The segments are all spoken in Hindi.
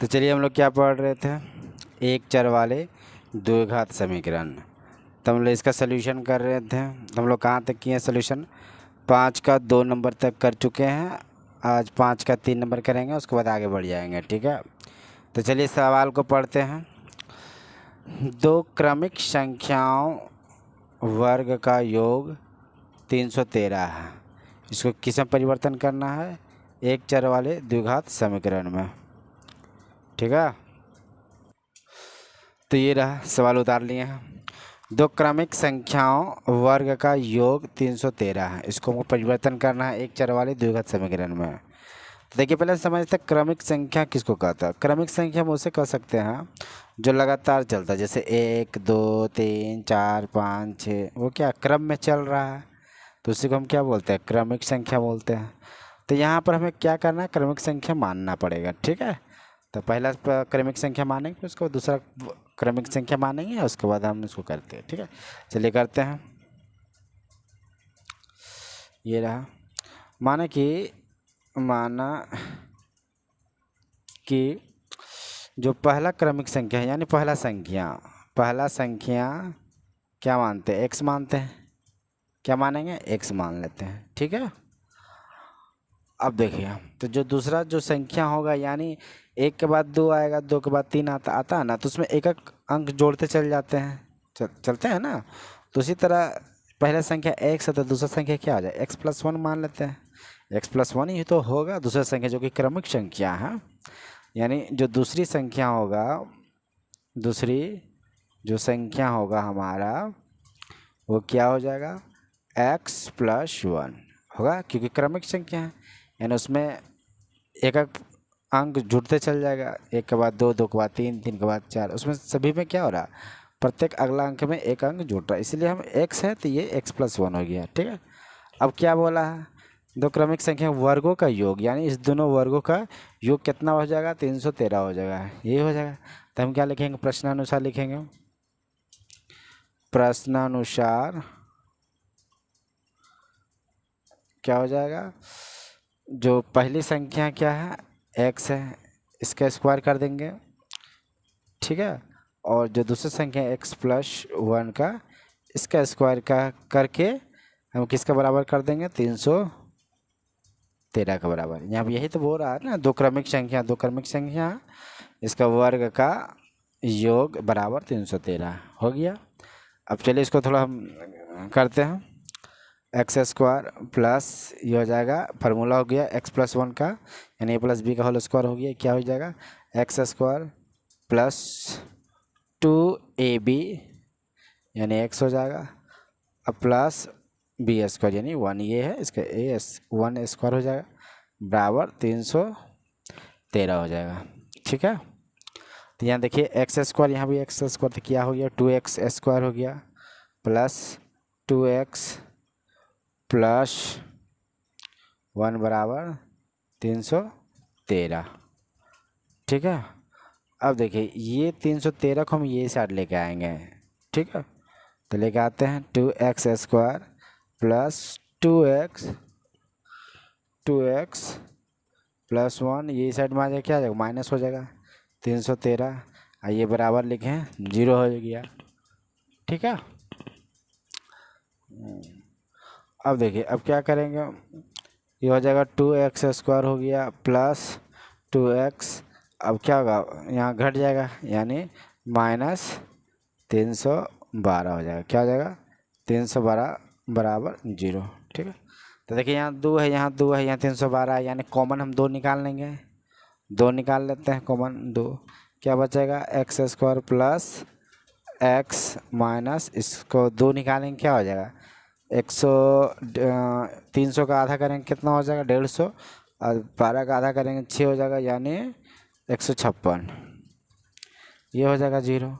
तो चलिए हम लोग क्या पढ़ रहे थे, एक चर वाले द्विघात समीकरण। तो हम लोग इसका सलूशन कर रहे थे। हम लोग कहाँ तक किए हैं सलूशन, 5 का 2 नंबर तक कर चुके हैं। आज 5 का 3 नंबर करेंगे, उसके बाद आगे बढ़ जाएंगे। ठीक है, तो चलिए सवाल को पढ़ते हैं। दो क्रमिक संख्याओं वर्ग का योग 313 है। इसको किस में परिवर्तन करना है, एक चर वाले द्विघात समीकरण में। ठीक है, तो ये रहा, सवाल उतार लिए हैं। दो क्रमिक संख्याओं वर्ग का योग 313 है, इसको हमको परिवर्तन करना है एक चर वाले द्विघात समीकरण में। तो देखिए पहले समझते हैं क्रमिक संख्या किसको कहता है। क्रमिक संख्या हम उसे कह सकते हैं जो लगातार चलता है, जैसे 1 2 3 4 5 6, वो क्या क्रम में चल रहा है, तो उसी को हम क्या बोलते हैं, क्रमिक संख्या बोलते हैं। तो यहाँ पर हमें क्या करना है, क्रमिक संख्या मानना पड़ेगा। ठीक है, तो पहला क्रमिक संख्या मानेंगे, उसको दूसरा क्रमिक संख्या मानेंगे, उसके बाद हम इसको करते हैं। ठीक है, चलिए करते हैं। ये रहा, माना कि जो पहला क्रमिक संख्या है, यानी पहला संख्या क्या मानते हैं, एक्स मानते हैं। क्या मानेंगे, एक्स मान लेते हैं। ठीक है, अब देखिए तो जो दूसरा जो संख्या होगा, यानी 1 के बाद 2 आएगा, 2 के बाद 3 आता है ना, तो उसमें एक एक अंक जोड़ते चल जाते हैं, चलते हैं ना। तो उसी तरह पहला संख्या x है, तो दूसरा संख्या क्या आ जाए, x+1 मान लेते हैं। x+1 ही तो होगा दूसरा संख्या, जो कि क्रमिक संख्या है। यानी जो दूसरी संख्या होगा हमारा, वो क्या हो जाएगा, x+1 होगा, क्योंकि क्रमिक संख्या है। यानी उसमें एक एक अंक जुड़ते चल जाएगा, 1 के बाद 2, 2 के बाद 3, 3 के बाद 4, उसमें सभी में क्या हो रहा है, प्रत्येक अगला अंक में एक अंक जुड़ रहा है, इसलिए हम x है तो ये x+1 हो गया। ठीक है, अब क्या बोला है, दो क्रमिक संख्या वर्गों का योग, यानी इस दोनों वर्गों का योग कितना हो जाएगा, 313 हो जाएगा, ये हो जाएगा। तो हम क्या लिखेंगे, प्रश्नानुसार लिखेंगे। प्रश्नानुसार क्या हो जाएगा, जो पहली संख्या क्या है, x है, इसका स्क्वायर कर देंगे। ठीक है, और जो दूसरी संख्या x+1 का, इसका स्क्वायर का करके हम किसका बराबर कर देंगे, 313 का बराबर। यहाँ पर यही तो बोल रहा है ना, दो क्रमिक संख्या इसका वर्ग का योग बराबर 313 हो गया। अब चलिए इसको थोड़ा हम करते हैं। x² प्लस ये हो जाएगा, फार्मूला हो गया x+1 का, यानी a+b का होल स्क्वायर हो गया, क्या हो जाएगा, x² प्लस 2ab यानी x हो जाएगा, अब प्लस b² यानी 1 ये है, इसका a1 स्क्वायर हो जाएगा बराबर 313 हो जाएगा। ठीक है, तो यहाँ देखिए x², यहाँ भी x², तो क्या हो गया, 2x² हो गया प्लस 2x प्लस 1 बराबर 313। ठीक है, अब देखिए ये 313 को हम ये साइड लेके आएंगे। ठीक है, तो लेके आते हैं 2x² प्लस 2x प्लस 1, ये साइड में आ जाएगा, क्या आ जाएगा, माइनस हो जाएगा 313, ये बराबर लिखें 0 हो गया। ठीक है, अब देखिए अब क्या करेंगे, ये हो जाएगा 2x² हो गया प्लस 2x, अब क्या होगा, यहाँ घट जाएगा, यानी माइनस 312 हो जाएगा, क्या हो जाएगा, 312 बराबर 0। ठीक है, तो देखिए यहाँ 2 है, यहाँ 2 है, यहाँ 312 है, यानी कॉमन हम 2 निकाल लेंगे, 2 निकाल लेते हैं कॉमन 2, क्या बचेगा, x² प्लस x माइनस इसको 2 निकालेंगे, क्या हो जाएगा, 300 का आधा करेंगे कितना हो जाएगा, 150, और 12 का आधा करेंगे 6 हो जाएगा, यानी 156, ये हो जाएगा 0।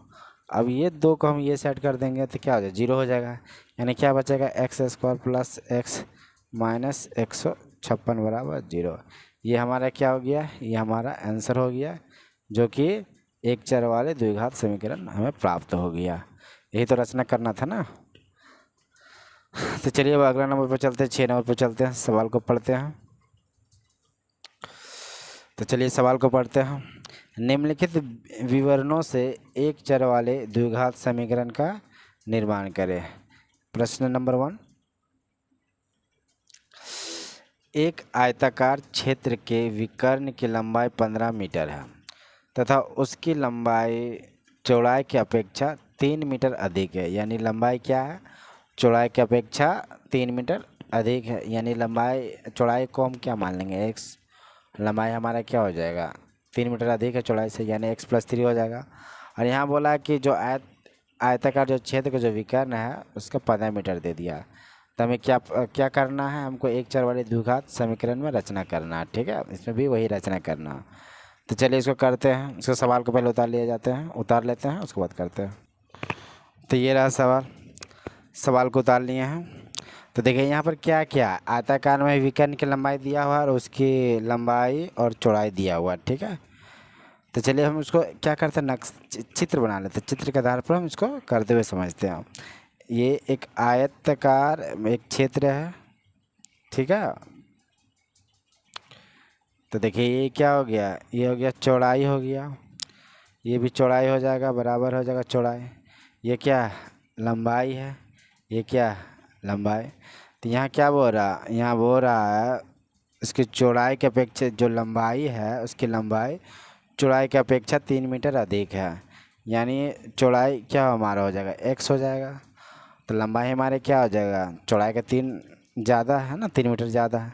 अब ये 2 को हम ये सेट कर देंगे तो क्या हो जाएगा, 0 हो जाएगा, यानी क्या बचेगा, x² प्लस x माइनस 156 बराबर 0। ये हमारा क्या हो गया, ये हमारा आंसर हो गया, जो कि एक चर वाले द्विघात समीकरण हमें प्राप्त हो गया। यही तो रचना करना था ना। तो चलिए अब अगला नंबर पर चलते हैं, 6 नंबर पर चलते हैं, सवाल को पढ़ते हैं। तो चलिए सवाल को पढ़ते हैं। निम्नलिखित विवरणों से एक चर वाले द्विघात समीकरण का निर्माण करें। प्रश्न नंबर 1, एक आयताकार क्षेत्र के विकर्ण की लंबाई 15 मीटर है तथा उसकी लंबाई चौड़ाई की अपेक्षा 3 मीटर अधिक है। यानी लंबाई क्या है? चौड़ाई की अपेक्षा 3 मीटर अधिक है। यानी लंबाई चौड़ाई को हम क्या मान लेंगे? एक्स। लंबाई हमारा क्या हो जाएगा? 3 मीटर अधिक है चौड़ाई से, यानी x+3 हो जाएगा। और यहाँ बोला कि जो आयताकार जो क्षेत्र का जो विकर्ण है उसका 15 मीटर दे दिया। तो हमें क्या क्या करना है? हमको एक चर वाले द्विघात समीकरण में रचना करना है। ठीक है, इसमें भी वही रचना करना। तो चलिए इसको करते हैं। इसको सवाल को पहले उतार लेते हैं उसके बाद करते हैं। तो ये रहा सवाल को उतार लिए हैं। तो देखिए यहाँ पर क्या क्या आयताकार में विकर्ण की लंबाई दिया हुआ है और उसकी लंबाई और चौड़ाई दिया हुआ है। ठीक है, तो चलिए हम उसको क्या करते हैं, चित्र बना लेते हैं। चित्र के आधार पर हम इसको करते हुए समझते हैं। ये एक आयताकार एक क्षेत्र है। ठीक है, तो देखिए ये क्या हो गया? ये हो गया चौड़ाई हो गया। ये भी चौड़ाई हो जाएगा, बराबर हो जाएगा चौड़ाई। ये क्या? लंबाई है। ये क्या? लंबाई। तो यहाँ क्या बोल रहा? यहाँ बोल रहा है इसकी चौड़ाई की अपेक्षा जो लंबाई है उसकी लंबाई चौड़ाई की अपेक्षा 3 मीटर अधिक है। यानी चौड़ाई क्या हमारा हो जाएगा? x हो जाएगा। तो लंबाई हमारे क्या हो जाएगा? चौड़ाई का 3 ज़्यादा है ना, 3 मीटर ज़्यादा है,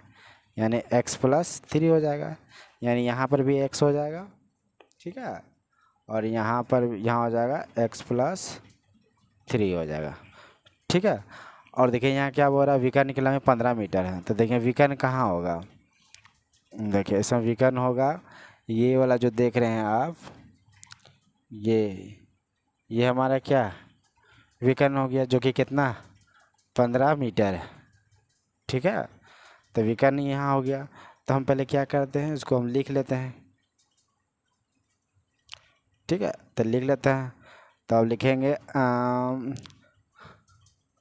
यानी x+3 हो जाएगा। यानी यहाँ पर भी x हो जाएगा। ठीक है, और यहाँ पर यहाँ हो जाएगा x+3 हो जाएगा। ठीक है, और देखिए यहाँ क्या बोल रहा है? विकर्ण की लंबाई 15 मीटर है। तो देखिए विकर्ण कहाँ होगा? देखिए इसमें विकर्ण होगा ये वाला जो देख रहे हैं आप, ये हमारा क्या विकर्ण हो गया, जो कि कितना? 15 मीटर है। ठीक है, तो विकर्ण यहाँ हो गया। तो हम पहले क्या करते हैं, इसको हम लिख लेते हैं। ठीक है, तो लिख लेते हैं। तो अब लिखेंगे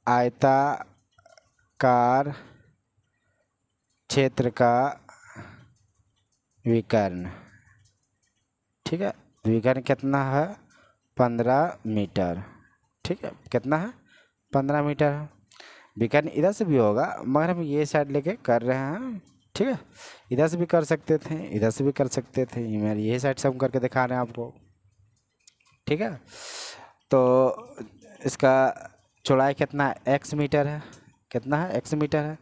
आयताकार क्षेत्र का विकर्ण। ठीक है, विकर्ण कितना है? 15 मीटर। ठीक है, कितना है? 15 मीटर है। विकर्ण इधर से भी होगा मगर हम ये साइड लेके कर रहे हैं। ठीक है, इधर से भी कर सकते थे, इधर से भी कर सकते थे, मेरी ये साइड से हम करके दिखा रहे हैं आपको। ठीक है, तो इसका चौड़ाई कितना है? x मीटर है। कितना है? x मीटर है।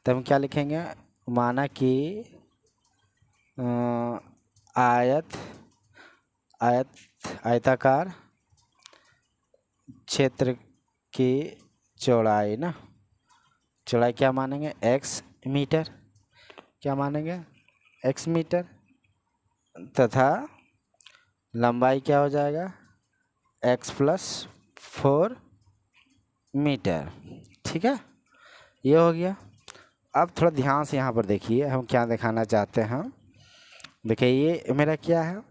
तो हम क्या लिखेंगे? माना कि आयताकार क्षेत्र की चौड़ाई ना, चौड़ाई क्या मानेंगे? x metre. क्या मानेंगे? x metre. तथा लंबाई क्या हो जाएगा? x+4 metre. ठीक है, ये हो गया। अब थोड़ा ध्यान से यहाँ पर देखिए हम क्या दिखाना चाहते हैं। देखिए ये मेरा क्या है?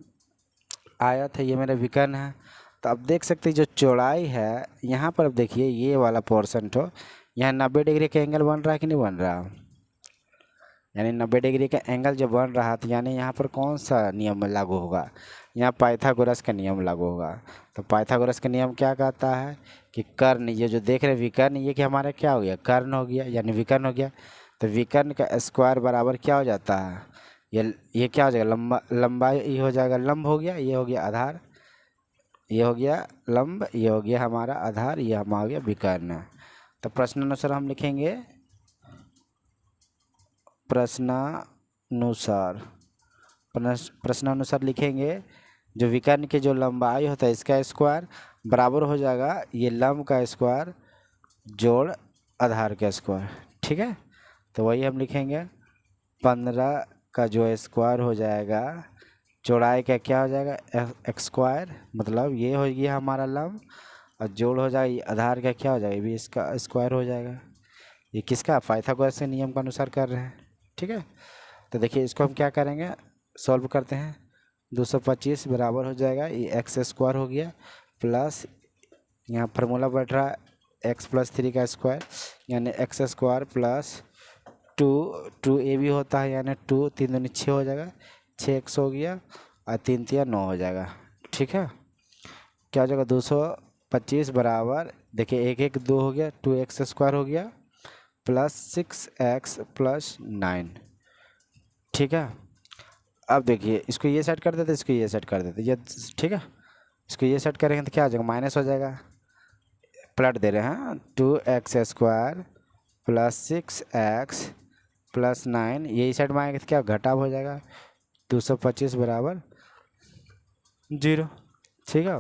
आयत है, ये मेरा विकर्ण है। तो अब देख सकते हैं जो चौड़ाई है यहाँ पर, अब देखिए ये वाला पोर्शन तो यहाँ 90 डिग्री का एंगल बन रहा है कि नहीं बन रहा? यानी 90 डिग्री का एंगल जब बन रहा तो यानी यहाँ पर कौन सा नियम लागू होगा? यहाँ पाइथागोरस का नियम लागू होगा। तो पाइथागोरस का नियम क्या कहता है कि कर्ण, ये जो देख रहे हैं विकर्ण, ये कि हमारा क्या हो गया? कर्ण हो गया, यानी विकर्ण हो गया। तो विकर्ण का स्क्वायर बराबर क्या हो जाता है? ये क्या हो जाएगा? लंबाई ये हो जाएगा, लंब हो गया, ये हो गया आधार, ये हो गया लंब, ये हो गया हमारा आधार, ये हमारा हो गया विकर्ण। तो प्रश्नानुसार हम लिखेंगे, प्रश्नानुसार लिखेंगे जो विकर्ण की जो लंबाई होता है इसका स्क्वायर बराबर हो जाएगा ये लंब का स्क्वायर जोड़ आधार का स्क्वायर। ठीक है, तो वही हम लिखेंगे 15 का जो स्क्वायर हो जाएगा चौड़ाई का क्या हो जाएगा? एक्स स्क्वायर, मतलब ये हो गया हमारा लंब, और जोड़ हो जाएगा ये आधार का क्या हो जाएगा? ये भी इसका स्क्वायर हो जाएगा। ये किसका? पाइथागोरस के नियम के अनुसार कर रहे हैं। ठीक है, तो देखिए इसको हम क्या करेंगे? सॉल्व करते हैं। 225 बराबर हो जाएगा ये x² हो गया, प्लस यहाँ फार्मूला बैठ रहा है x+3 का स्क्वायर, यानी x² प्लस 2 2a भी होता है, यानी 2 3 दूनी 6 हो जाएगा, 6x हो गया, और 3 तिया 9 हो जाएगा। ठीक है, क्या हो जाएगा 225 बराबर, देखिए एक एक 2 हो गया, 2x² हो गया प्लस 6x प्लस 9। ठीक है, अब देखिए इसको ये सेट कर देते, इसको ये सेट कर देते ये। ठीक है, इसको ये सेट करेंगे तो क्या हो जाएगा, माइनस हो जाएगा। पलट दे रहे हैं, 2x² प्लस 6x प्लस 9, यही साइड में आएगा तो क्या घटाव हो जाएगा, 225 बराबर 0। ठीक है,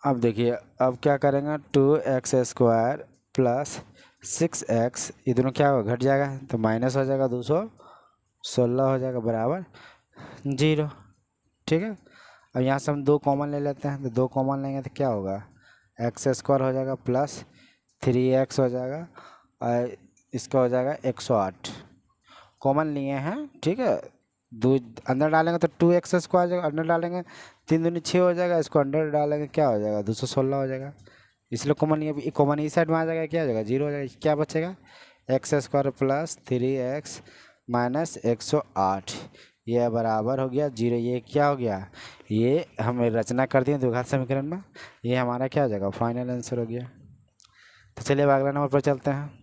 अब देखिए अब क्या करेंगे, 2x² प्लस 6x, ये दोनों क्या होगा, घट जाएगा तो माइनस हो जाएगा, 216 हो जाएगा बराबर 0। ठीक है, अब यहाँ से हम 2 कॉमन ले लेते हैं, तो 2 कॉमन लेंगे तो क्या होगा, x² हो जाएगा प्लस 3x हो जाएगा और इसका हो जाएगा 108। कॉमन लिए हैं। ठीक है, दो अंदर डालेंगे तो 2x² आ जाएगा, अंदर डालेंगे 3 दूनी 6 हो जाएगा, इसको अंदर डालेंगे क्या हो जाएगा, 216 हो जाएगा। इसलिए कॉमन ये कॉमन इस साइड में आ जाएगा, क्या हो जाएगा 0 हो जाएगा। क्या बचेगा, x² प्लस 3x माइनस 108, ये बराबर हो गया 0। ये क्या हो गया, ये हम रचना कर दिए द्विघात समीकरण में, ये हमारा क्या हो जाएगा, फाइनल आंसर हो गया। तो चलिए अब अगला नंबर पर चलते हैं।